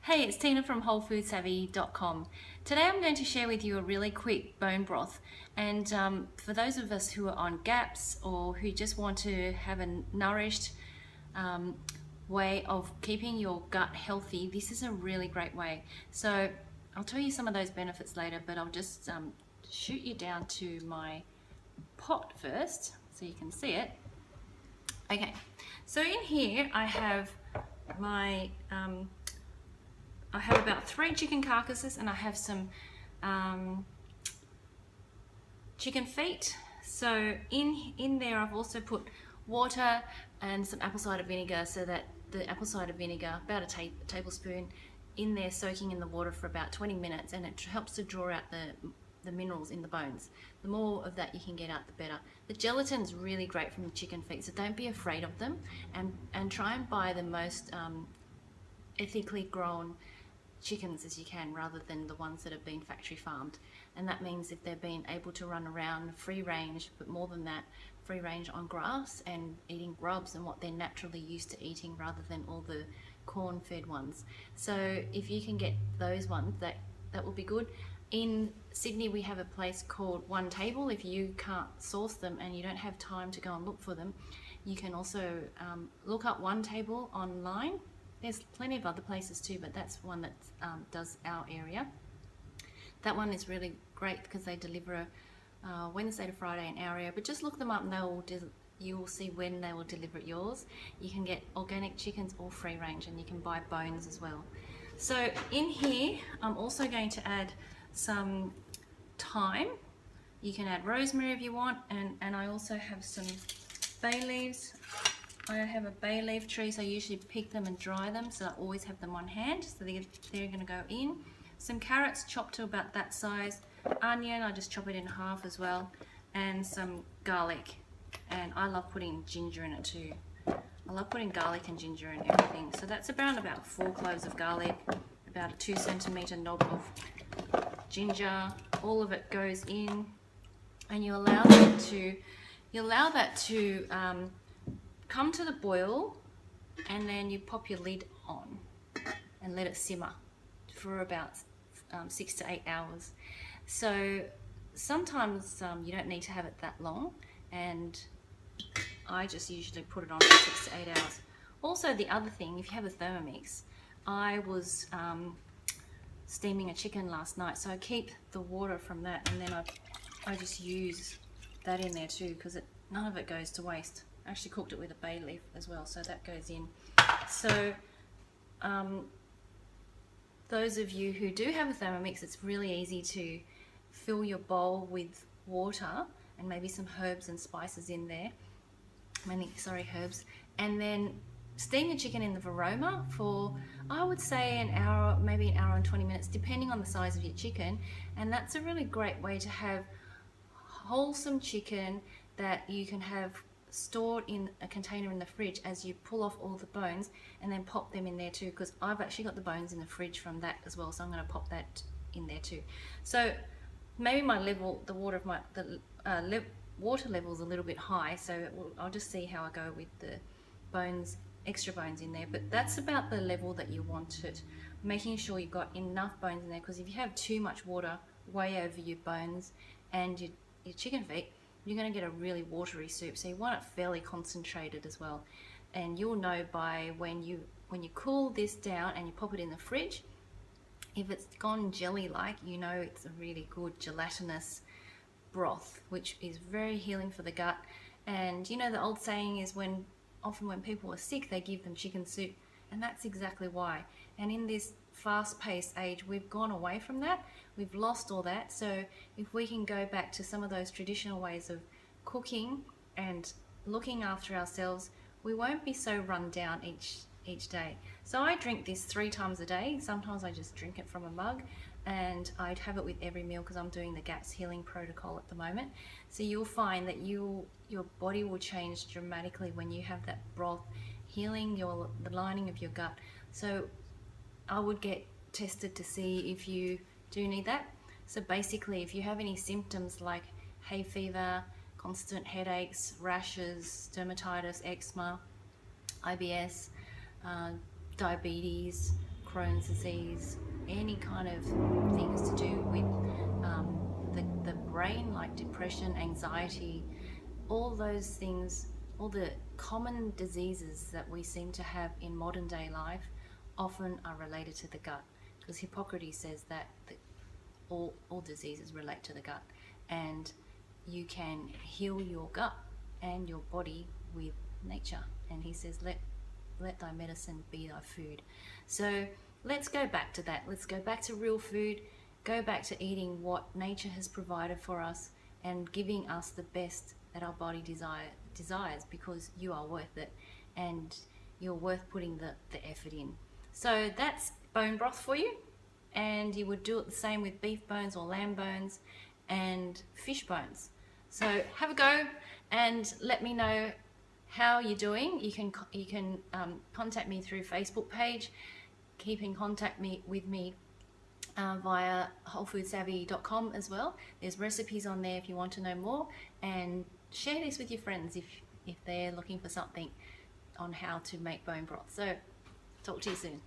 Hey, it's Tina from WholeFoodSavvy.com. Today I'm going to share with you a really quick bone broth, and for those of us who are on GAPS or who just want to have a nourished way of keeping your gut healthy, this is a really great way. So I'll tell you some of those benefits later, but I'll just shoot you down to my pot first so you can see it. Okay, so in here I have my I have about 3 chicken carcasses, and I have some chicken feet. So in there I've also put water and some apple cider vinegar, so that the apple cider vinegar, about a tablespoon, in there soaking in the water for about 20 minutes, and it helps to draw out the minerals in the bones. The more of that you can get out, the better. The gelatin's really great from the chicken feet, so don't be afraid of them, and try and buy the most ethically grown chickens as you can, rather than the ones that have been factory farmed. And that means if they've been able to run around free range, but more than that, free range on grass and eating grubs and what they're naturally used to eating, rather than all the corn fed ones. So if you can get those ones, that will be good. In Sydney we have a place called One Table. If you can't source them and you don't have time to go and look for them, you can also look up One Table online. There's plenty of other places too, but that's one that does our area. That one is really great because they deliver Wednesday to Friday in our area, but just look them up and you will see when they will deliver at yours. You can get organic chickens or free range, and you can buy bones as well. So in here I'm also going to add some thyme. You can add rosemary if you want, and I also have some bay leaves. I have a bay leaf tree, so I usually pick them and dry them, so I always have them on hand, so they're going to go in. Some carrots chopped to about that size, onion, I just chop it in half as well, and some garlic. And I love putting ginger in it too. I love putting garlic and ginger in everything. So that's about 4 cloves of garlic, about a 2 centimeter knob of ginger. All of it goes in, and you allow that to come to the boil, and then you pop your lid on and let it simmer for about 6 to 8 hours. So sometimes you don't need to have it that long, and I just usually put it on for 6 to 8 hours. Also, the other thing, if you have a Thermomix, I was steaming a chicken last night, so I keep the water from that, and then I just use that in there too, because none of it goes to waste. I actually cooked it with a bay leaf as well, so that goes in. So those of you who do have a Thermomix, it's really easy to fill your bowl with water and maybe some herbs and spices in there. Herbs. And then steam your chicken in the varoma for, I would say, an hour, maybe an hour and 20 minutes, depending on the size of your chicken. And that's a really great way to have wholesome chicken that you can have stored in a container in the fridge as you pull off all the bones, and then pop them in there too, because I've actually got the bones in the fridge from that as well, so I'm going to pop that in there too. So maybe the water level is a little bit high, so I'll just see how I go with the bones, extra bones in there, but that's about the level that you want it, making sure you've got enough bones in there, because if you have too much water way over your bones and your chicken feet, you're going to get a really watery soup. So you want it fairly concentrated as well. And you'll know by when you cool this down and you pop it in the fridge, if it's gone jelly-like, you know it's a really good gelatinous broth, which is very healing for the gut. And you know the old saying is, often when people are sick, they give them chicken soup, and that's exactly why. And in this fast-paced age, we've gone away from that. We've lost all that. So if we can go back to some of those traditional ways of cooking and looking after ourselves, we won't be so run down each day. So I drink this 3 times a day. Sometimes I just drink it from a mug, and I'd have it with every meal because I'm doing the GAPS healing protocol at the moment. So you'll find that your body will change dramatically when you have that broth healing the lining of your gut. So I would get tested to see if you do need that. So basically, if you have any symptoms like hay fever, constant headaches, rashes, dermatitis, eczema, IBS, diabetes, Crohn's disease, any kind of things to do with the brain, like depression, anxiety, all those things, all the common diseases that we seem to have in modern day life often are related to the gut, because Hippocrates says that all diseases relate to the gut, and you can heal your gut and your body with nature. And he says, let thy medicine be thy food. So let's go back to that. Let's go back to real food, go back to eating what nature has provided for us and giving us the best that our body desires, because you are worth it and you're worth putting the effort in. So that's bone broth for you, and you would do it the same with beef bones or lamb bones and fish bones. So have a go and let me know how you're doing. You can contact me through Facebook page. Keep in contact with me via wholefoodsavvy.com as well. There's recipes on there if you want to know more, and share this with your friends if they're looking for something on how to make bone broth. So talk to you soon.